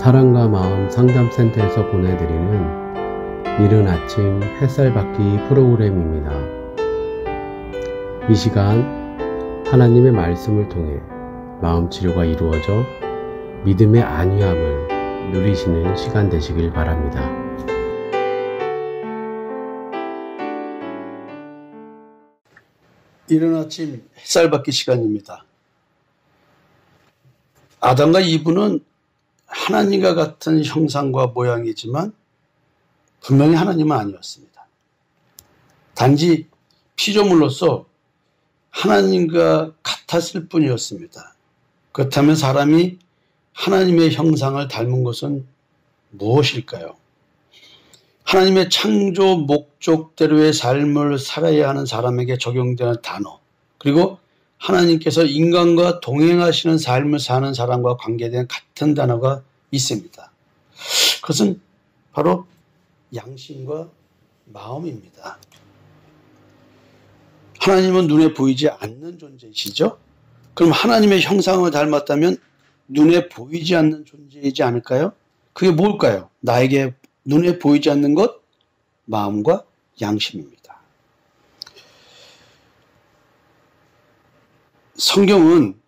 사랑과 마음 상담센터에서 보내드리는 이른 아침 햇살 받기 프로그램입니다. 이 시간 하나님의 말씀을 통해 마음 치료가 이루어져 믿음의 안위함을 누리시는 시간 되시길 바랍니다. 이른 아침 햇살 받기 시간입니다. 아담과 이브는 하나님과 같은 형상과 모양이지만 분명히 하나님은 아니었습니다. 단지 피조물로서 하나님과 같았을 뿐이었습니다. 그렇다면 사람이 하나님의 형상을 닮은 것은 무엇일까요? 하나님의 창조 목적대로의 삶을 살아야 하는 사람에게 적용되는 단어, 그리고 하나님께서 인간과 동행하시는 삶을 사는 사람과 관계된 같은 단어가 있습니다. 그것은 바로 양심과 마음입니다. 하나님은 눈에 보이지 않는 존재이시죠? 그럼 하나님의 형상을 닮았다면 눈에 보이지 않는 존재이지 않을까요? 그게 뭘까요? 나에게 눈에 보이지 않는 것, 마음과 양심입니다. 성경은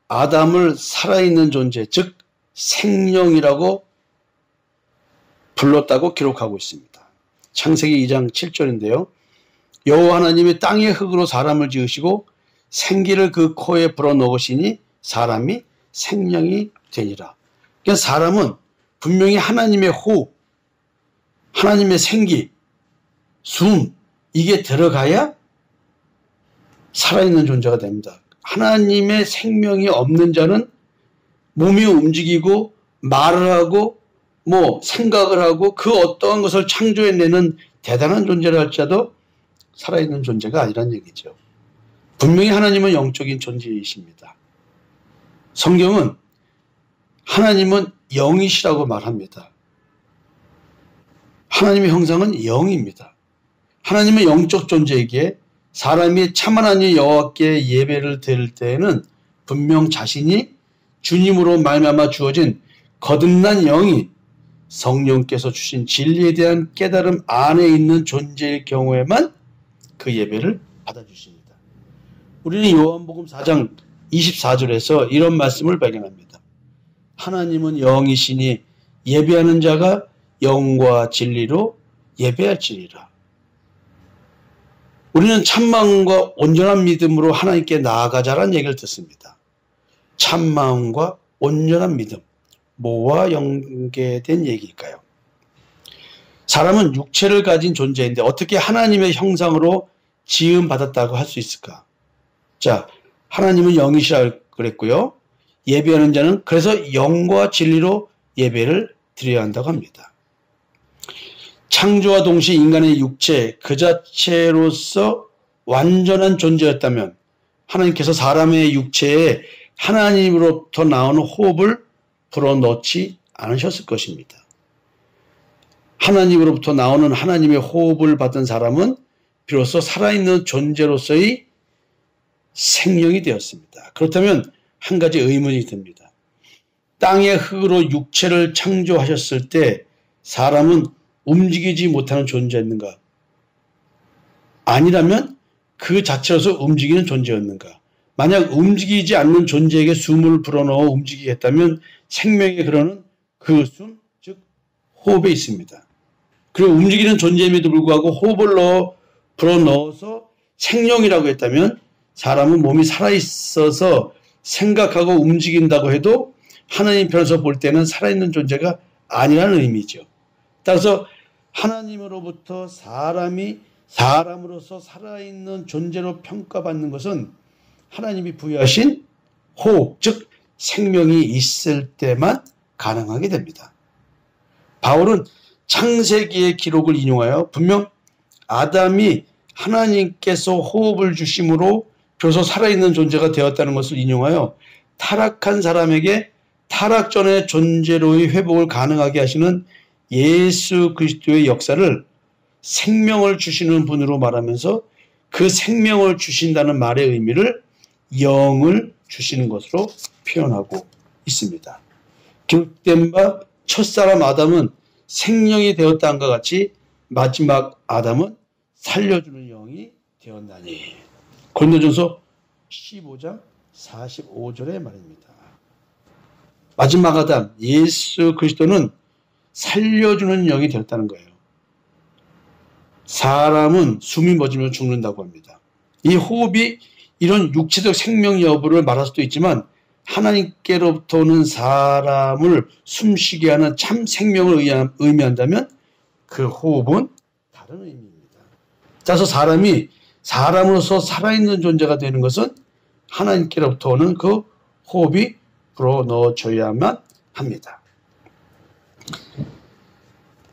아담을 살아있는 존재, 즉 생명이라고 불렀다고 기록하고 있습니다. 창세기 2장 7절인데요. 여호와 하나님이 땅의 흙으로 사람을 지으시고 생기를 그 코에 불어넣으시니 사람이 생명이 되니라. 그러니까 사람은 분명히 하나님의 호흡, 하나님의 생기, 숨, 이게 들어가야 살아있는 존재가 됩니다. 하나님의 생명이 없는 자는 몸이 움직이고 말을 하고 생각을 하고 그 어떠한 것을 창조해내는 대단한 존재를 할지라도 살아있는 존재가 아니란 얘기죠. 분명히 하나님은 영적인 존재이십니다. 성경은 하나님은 영이시라고 말합니다. 하나님의 형상은 영입니다. 하나님은 영적 존재이기에 사람이 참 하나님 여호와께 예배를 드릴 때에는 분명 자신이 주님으로 말미암아 주어진 거듭난 영이 성령께서 주신 진리에 대한 깨달음 안에 있는 존재일 경우에만 그 예배를 받아주십니다. 우리는 요한복음 4장 24절에서 이런 말씀을 발견합니다. 하나님은 영이시니 예배하는 자가 영과 진리로 예배할지니라. 우리는 참마음과 온전한 믿음으로 하나님께 나아가자라는 얘기를 듣습니다. 참마음과 온전한 믿음, 뭐와 연계된 얘기일까요? 사람은 육체를 가진 존재인데 어떻게 하나님의 형상으로 지음받았다고 할 수 있을까? 자, 하나님은 영이시라 그랬고요. 예배하는 자는 그래서 영과 진리로 예배를 드려야 한다고 합니다. 창조와 동시에 인간의 육체 그 자체로서 완전한 존재였다면 하나님께서 사람의 육체에 하나님으로부터 나오는 호흡을 불어넣지 않으셨을 것입니다. 하나님으로부터 나오는 하나님의 호흡을 받은 사람은 비로소 살아있는 존재로서의 생명이 되었습니다. 그렇다면 한 가지 의문이 듭니다. 땅의 흙으로 육체를 창조하셨을 때 사람은 움직이지 못하는 존재였는가? 아니라면 그 자체로서 움직이는 존재였는가? 만약 움직이지 않는 존재에게 숨을 불어넣어 움직이게 했다면 생명의 그러는 그 숨, 즉 호흡에 있습니다. 그리고 움직이는 존재임에도 불구하고 호흡을 불어넣어서 생명이라고 했다면 사람은 몸이 살아있어서 생각하고 움직인다고 해도 하나님 편에서 볼 때는 살아있는 존재가 아니라는 의미죠. 따라서 하나님으로부터 사람이 사람으로서 살아있는 존재로 평가받는 것은 하나님이 부여하신 호흡, 즉 생명이 있을 때만 가능하게 됩니다. 바울은 창세기의 기록을 인용하여 분명 아담이 하나님께서 호흡을 주심으로 비로소 살아있는 존재가 되었다는 것을 인용하여 타락한 사람에게 타락 전의 존재로의 회복을 가능하게 하시는 예수 그리스도의 역사를 생명을 주시는 분으로 말하면서 그 생명을 주신다는 말의 의미를 영을 주시는 것으로 표현하고 있습니다. 기록된 바 첫사람 아담은 생명이 되었다함과 같이 마지막 아담은 살려주는 영이 되었나니. 고린도전서 15장 45절의 말입니다. 마지막 아담 예수 그리스도는 살려주는 영이 되었다는 거예요. 사람은 숨이 멎으면 죽는다고 합니다. 이 호흡이 이런 육체적 생명 여부를 말할 수도 있지만 하나님께로부터 오는 사람을 숨쉬게 하는 참 생명을 의미한다면 그 호흡은 다른 의미입니다. 따라서 사람이 사람으로서 살아있는 존재가 되는 것은 하나님께로부터 오는 그 호흡이 불어넣어줘야만 합니다.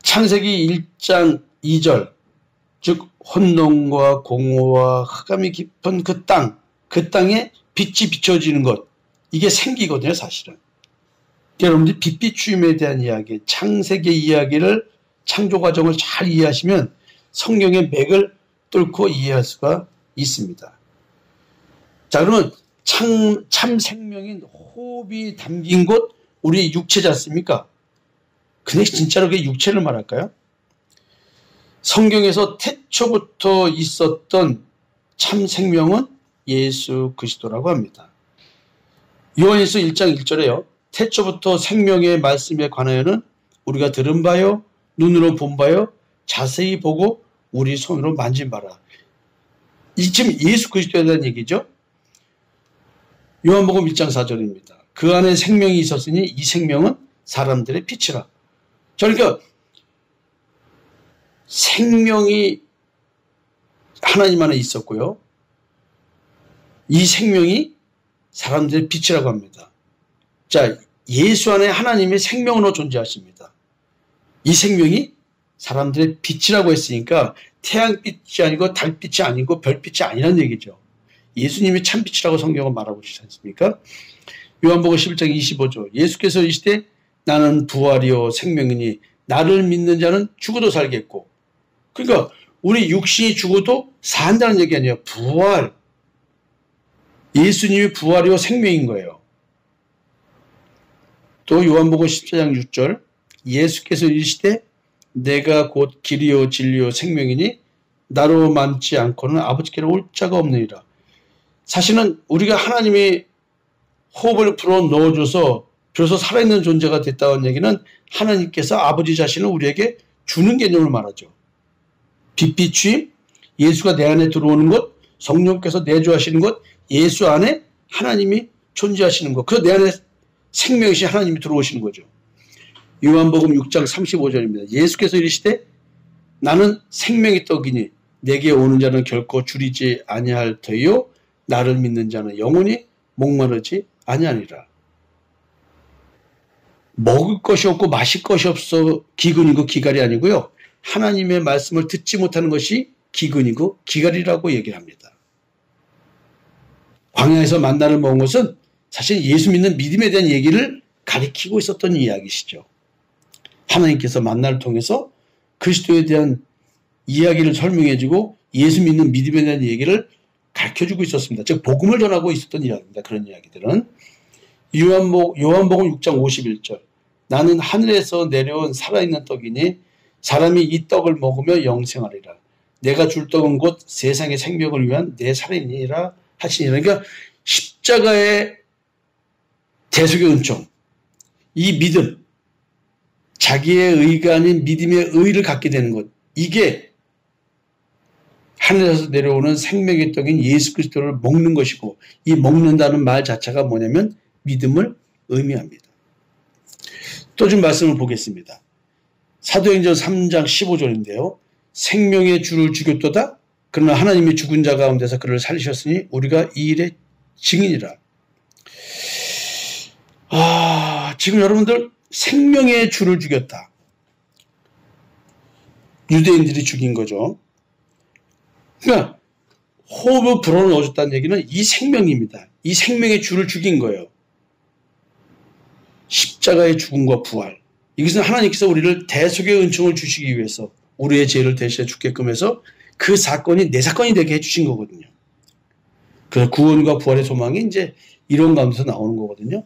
창세기 1장 2절, 즉 혼돈과 공허와 흑암이 깊은 그 땅에 빛이 비춰지는 것, 이게 생기거든요, 사실은. 여러분들이 빛비추임에 대한 이야기, 창세기 이야기를, 창조 과정을 잘 이해하시면 성경의 맥을 뚫고 이해할 수가 있습니다. 자, 그러면 참 생명인 호흡이 담긴 곳, 우리 육체지 않습니까? 근데 진짜로 그게 육체를 말할까요? 성경에서 태초부터 있었던 참 생명은 예수 그리스도라고 합니다. 요한일서 1장 1절에요. 태초부터 생명의 말씀에 관하여는 우리가 들은 바요, 눈으로 본 바요, 자세히 보고 우리 손으로 만진 바라. 이 지금 예수 그리스도에 대한 얘기죠. 요한복음 1장 4절입니다. 그 안에 생명이 있었으니 이 생명은 사람들의 빛이라. 그러니까 생명이 하나님 안에 있었고요. 이 생명이 사람들의 빛이라고 합니다. 자, 예수 안에 하나님의 생명으로 존재하십니다. 이 생명이 사람들의 빛이라고 했으니까 태양빛이 아니고 달빛이 아니고 별빛이 아니라는 얘기죠. 예수님이 참빛이라고 성경은 말하고 있지 않습니까? 요한복음 11장 25절, 예수께서 이르시되 나는 부활이요 생명이니 나를 믿는 자는 죽어도 살겠고. 그러니까 우리 육신이 죽어도 산다는 얘기 아니에요. 부활. 예수님이 부활이요 생명인 거예요. 또 요한복음 14장 6절, 예수께서 이르시되 내가 곧 길이요 진리요 생명이니 나로 만지 않고는 아버지께로 올 자가 없느니라. 사실은 우리가 하나님이 호흡을 불어 넣어줘서 비로소 살아있는 존재가 됐다는 얘기는 하나님께서 아버지 자신을 우리에게 주는 개념을 말하죠. 빛비추임, 예수가 내 안에 들어오는 것, 성령께서 내주하시는 것, 예수 안에 하나님이 존재하시는 것, 그 내 안에 생명이신 하나님이 들어오시는 거죠. 요한복음 6장 35절입니다. 예수께서 이르시되 나는 생명의 떡이니 내게 오는 자는 결코 줄이지 아니할 터이요 나를 믿는 자는 영원히 목마르지 아니하리라. 먹을 것이 없고 마실 것이 없어 기근이고 기갈이 아니고요. 하나님의 말씀을 듣지 못하는 것이 기근이고 기갈이라고 얘기를 합니다. 광야에서 만나를 먹은 것은 사실 예수 믿는 믿음에 대한 얘기를 가리키고 있었던 이야기시죠. 하나님께서 만나를 통해서 그리스도에 대한 이야기를 설명해주고 예수 믿는 믿음에 대한 얘기를 가르쳐주고 있었습니다. 즉 복음을 전하고 있었던 이야기입니다. 그런 이야기들은. 요한복음 6장 51절, 나는 하늘에서 내려온 살아있는 떡이니 사람이 이 떡을 먹으며 영생하리라. 내가 줄 떡은 곧 세상의 생명을 위한 내 살이니라 하시니라. 그러니까 십자가의 대속의 은총, 이 믿음, 자기의 의가 아닌 믿음의 의를 갖게 되는 것, 이게 하늘에서 내려오는 생명의 떡인 예수 그리스도를 먹는 것이고, 이 먹는다는 말 자체가 뭐냐면 믿음을 의미합니다. 또 좀 말씀을 보겠습니다. 사도행전 3장 15절인데요. 생명의 주를 죽였도다. 그러나 하나님이 죽은 자 가운데서 그를 살리셨으니 우리가 이 일의 증인이라. 지금 여러분들 생명의 주를 죽였다. 유대인들이 죽인 거죠. 그러니까 호흡을 불어넣어줬다는 얘기는 이 생명입니다. 이 생명의 주를 죽인 거예요. 십자가의 죽음과 부활. 이것은 하나님께서 우리를 대속의 은총을 주시기 위해서 우리의 죄를 대신해 죽게끔 해서 그 사건이 내 사건이 되게 해주신 거거든요. 그래서 구원과 부활의 소망이 이제 이런 가운데서 나오는 거거든요.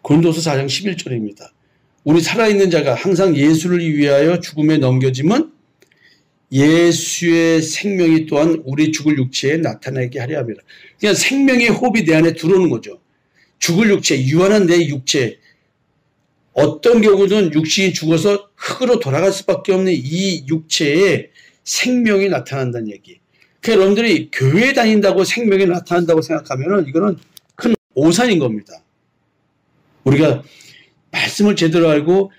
고린도서 4장 11절입니다. 우리 살아있는 자가 항상 예수를 위하여 죽음에 넘겨짐은 예수의 생명이 또한 우리 죽을 육체에 나타나게 하려 합니다. 그냥 생명의 호흡이 내 안에 들어오는 거죠. 죽을 육체, 유한한 내 육체, 어떤 경우든 육신이 죽어서 흙으로 돌아갈 수밖에 없는 이 육체에 생명이 나타난다는 얘기. 그러니까 여러분들이 교회 다닌다고 생명이 나타난다고 생각하면 이거는 큰 오산인 겁니다. 우리가 말씀을 제대로 알고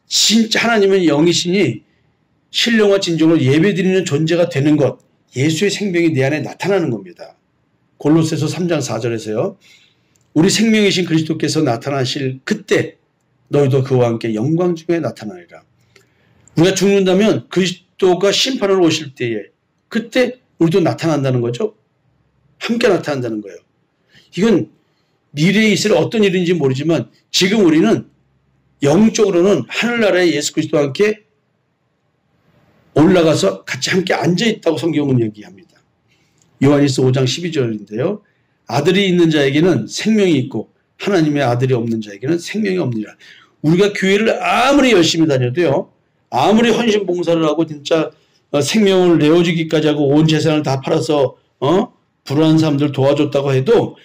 진짜 하나님은 영이시니 신령과 진정으로 예배드리는 존재가 되는 것, 예수의 생명이 내 안에 나타나는 겁니다. 골로새서 3장 4절에서요. 우리 생명이신 그리스도께서 나타나실 그때 너희도 그와 함께 영광 중에 나타나리라. 우리가 죽는다면 그리스도가 심판으로 오실 때에 그때 우리도 나타난다는 거죠. 함께 나타난다는 거예요. 이건 미래에 있을 어떤 일인지 모르지만 지금 우리는 영적으로는 하늘나라에 예수 그리스도와 함께 올라가서 같이 함께 앉아있다고 성경은 얘기합니다. 요한일서 5장 12절인데요. 아들이 있는 자에게는 생명이 있고 하나님의 아들이 없는 자에게는 생명이 없느니라. 우리가 교회를 아무리 열심히 다녀도요. 아무리 헌신봉사를 하고 진짜 생명을 내어주기까지 하고 온 재산을 다 팔아서 불안한 사람들 도와줬다고 해도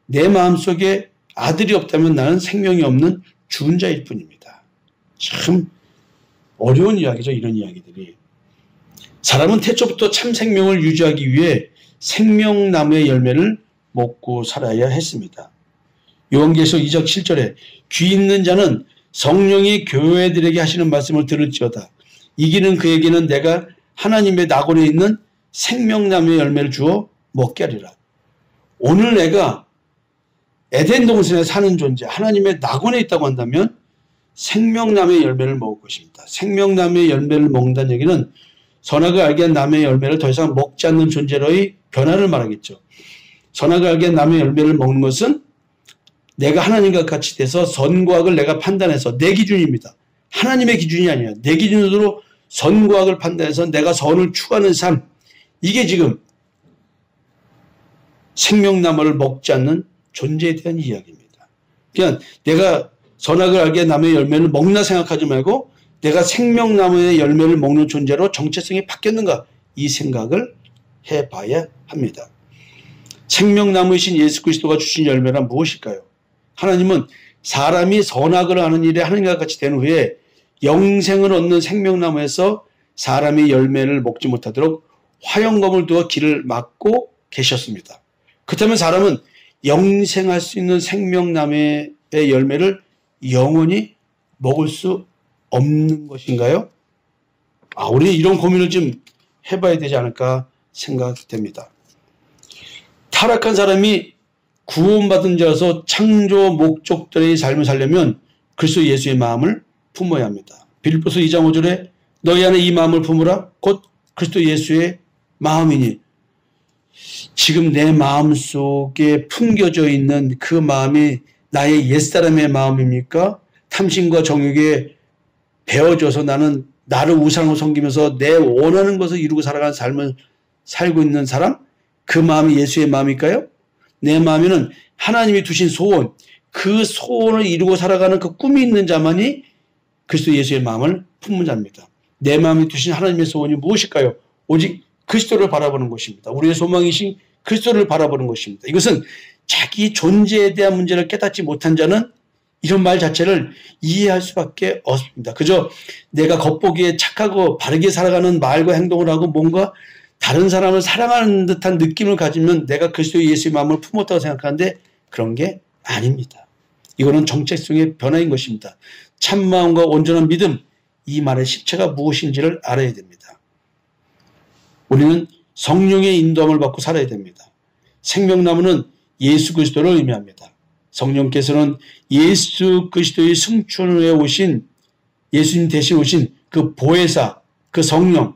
내 마음속에 아들이 없다면 나는 생명이 없는 죽은 자일 뿐입니다. 참 어려운 이야기죠. 이런 이야기들이. 사람은 태초부터 참 생명을 유지하기 위해 생명나무의 열매를 먹고 살아야 했습니다. 요한계시록 2장 7절에 귀 있는 자는 성령이 교회들에게 하시는 말씀을 들을지어다. 이기는 그에게는 내가 하나님의 낙원에 있는 생명나무의 열매를 주어 먹게 하리라. 오늘 내가 에덴 동산에 사는 존재, 하나님의 낙원에 있다고 한다면 생명나무의 열매를 먹을 것입니다. 생명나무의 열매를 먹는다는 얘기는 선악을 알게 한 나무의 열매를 더 이상 먹지 않는 존재로의 변화를 말하겠죠. 선악을 알게 한 나무의 열매를 먹는 것은 내가 하나님과 같이 돼서 선과 악을 내가 판단해서 내 기준입니다. 하나님의 기준이 아니에요. 내 기준으로 선과 악을 판단해서 내가 선을 추구하는 삶. 이게 지금 생명나무를 먹지 않는 존재에 대한 이야기입니다. 그냥 내가 선악을 알게 한 나무의 열매를 먹나 생각하지 말고 내가 생명나무의 열매를 먹는 존재로 정체성이 바뀌었는가 이 생각을 해봐야 합니다. 생명나무이신 예수 그리스도가 주신 열매란 무엇일까요? 하나님은 사람이 선악을 하는 일에 하나님과 같이 된 후에 영생을 얻는 생명나무에서 사람이 열매를 먹지 못하도록 화영검을 두어 길을 막고 계셨습니다. 그렇다면 사람은 영생할 수 있는 생명나무의 열매를 영원히 먹을 수 없는 것인가요? 우리 이런 고민을 좀 해봐야 되지 않을까 생각됩니다. 타락한 사람이 구원받은 자로서 창조 목적들의 삶을 살려면 그리스도 예수의 마음을 품어야 합니다. 빌립보서 2장 5절에 너희 안에 이 마음을 품으라 곧 그리스도 예수의 마음이니 지금 내 마음속에 품겨져 있는 그 마음이 나의 옛사람의 마음입니까? 탐심과 정욕에 배워져서 나는 나를 우상으로 섬기면서 내 원하는 것을 이루고 살아가는 삶을 살고 있는 사람? 그 마음이 예수의 마음일까요? 내 마음에는 하나님이 두신 소원, 그 소원을 이루고 살아가는 그 꿈이 있는 자만이 그리스도 예수의 마음을 품는 자입니다. 내 마음이 두신 하나님의 소원이 무엇일까요? 오직 그리스도를 바라보는 것입니다. 우리의 소망이신 그리스도를 바라보는 것입니다. 이것은 자기 존재에 대한 문제를 깨닫지 못한 자는 이런 말 자체를 이해할 수밖에 없습니다. 그저 내가 겉보기에 착하고 바르게 살아가는 말과 행동을 하고 뭔가 다른 사람을 사랑하는 듯한 느낌을 가지면 내가 그리스도 예수의 마음을 품었다고 생각하는데 그런 게 아닙니다. 이거는 정체성의 변화인 것입니다. 참마음과 온전한 믿음, 이 말의 실체가 무엇인지를 알아야 됩니다. 우리는 성령의 인도함을 받고 살아야 됩니다. 생명나무는 예수 그리스도를 의미합니다. 성령께서는 예수 그리스도의 승천후에 오신 예수님 대신 오신 그 보혜사, 그 성령이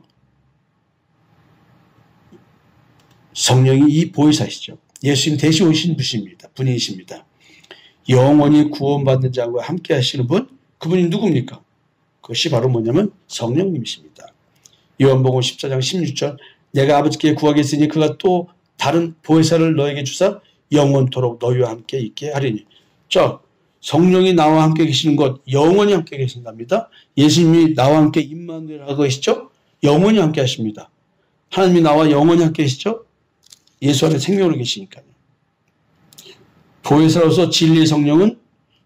이 보혜사이시죠. 예수님 대신 오신 분이십니다. 영원히 구원받는 자와 함께 하시는 분, 그분이 누굽니까? 그것이 바로 뭐냐면 성령님이십니다. 요한복음 14장 16절 내가 아버지께 구하겠으니 그가 또 다른 보혜사를 너에게 주사 영원토록 너희와 함께 있게 하리니. 자, 성령이 나와 함께 계시는 것, 영원히 함께 계신답니다. 예수님이 나와 함께 임마누엘 하고 계시죠? 영원히 함께 하십니다. 하나님이 나와 영원히 함께 계시죠? 예수 안에 생명으로 계시니까요. 보혜사로서 진리의 성령은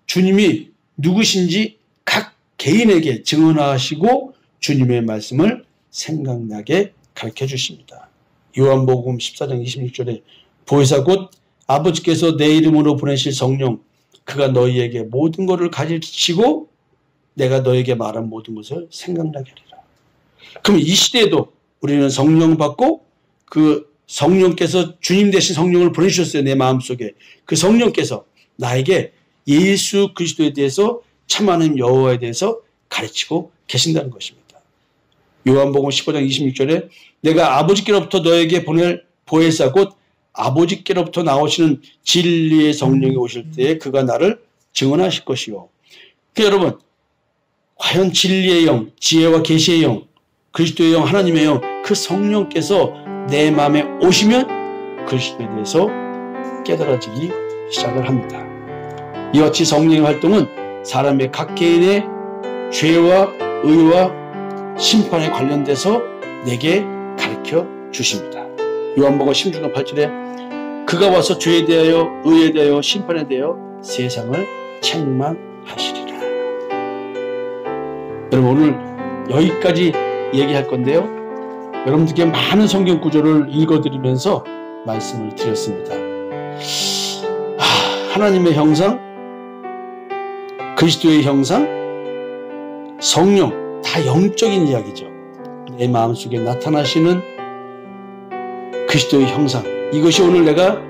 주님이 누구신지 각 개인에게 증언하시고 주님의 말씀을 생각나게 가르쳐 주십니다. 요한복음 14장 26절에 보혜사 곧 아버지께서 내 이름으로 보내실 성령, 그가 너희에게 모든 것을 가르치고 내가 너에게 말한 모든 것을 생각나게 하리라. 그럼 이 시대에도 우리는 성령 받고 그 성령께서 주님 대신 성령을 보내주셨어요. 내 마음속에. 그 성령께서 나에게 예수 그리스도에 대해서 참 하나님 여호와에 대해서 가르치고 계신다는 것입니다. 요한복음 15장 26절에 내가 아버지께로부터 너에게 보낼 보혜사 곧 아버지께로부터 나오시는 진리의 성령이 오실 때에 그가 나를 증언하실 것이요. 여러분, 과연 진리의 영, 지혜와 계시의 영, 그리스도의 영, 하나님의 영, 그 성령께서 내 마음에 오시면 그리스도에 대해서 깨달아지기 시작을 합니다. 이와 같이 성령의 활동은 사람의 각 개인의 죄와 의와 심판에 관련돼서 내게 가르쳐 주십니다. 요한복음 16장 8절에 그가 와서 죄에 대하여 의에 대하여 심판에 대하여 세상을 책망하시리라. 여러분, 오늘 여기까지 얘기할 건데요. 여러분들께 많은 성경 구절을 읽어드리면서 말씀을 드렸습니다. 하나님의 형상, 그리스도의 형상, 성령, 다 영적인 이야기죠. 내 마음속에 나타나시는 그리스도의 형상, 이것이 오늘 내가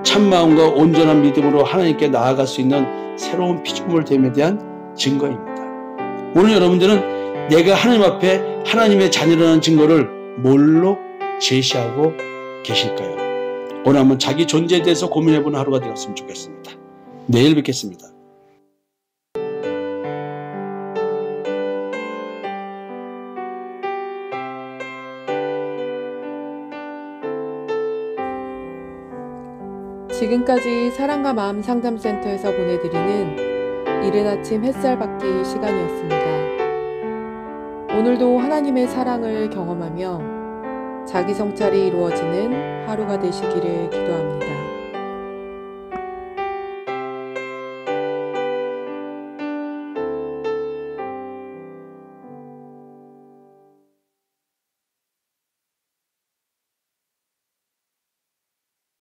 참마음과 온전한 믿음으로 하나님께 나아갈 수 있는 새로운 피조물 됨에 대한 증거입니다. 오늘 여러분들은 내가 하나님 앞에 하나님의 자녀라는 증거를 뭘로 제시하고 계실까요? 오늘 한번 자기 존재에 대해서 고민해보는 하루가 되었으면 좋겠습니다. 내일 뵙겠습니다. 지금까지 사랑과 마음 상담센터에서 보내드리는 이른 아침 햇살 받기 시간이었습니다. 오늘도 하나님의 사랑을 경험하며 자기 성찰이 이루어지는 하루가 되시기를 기도합니다.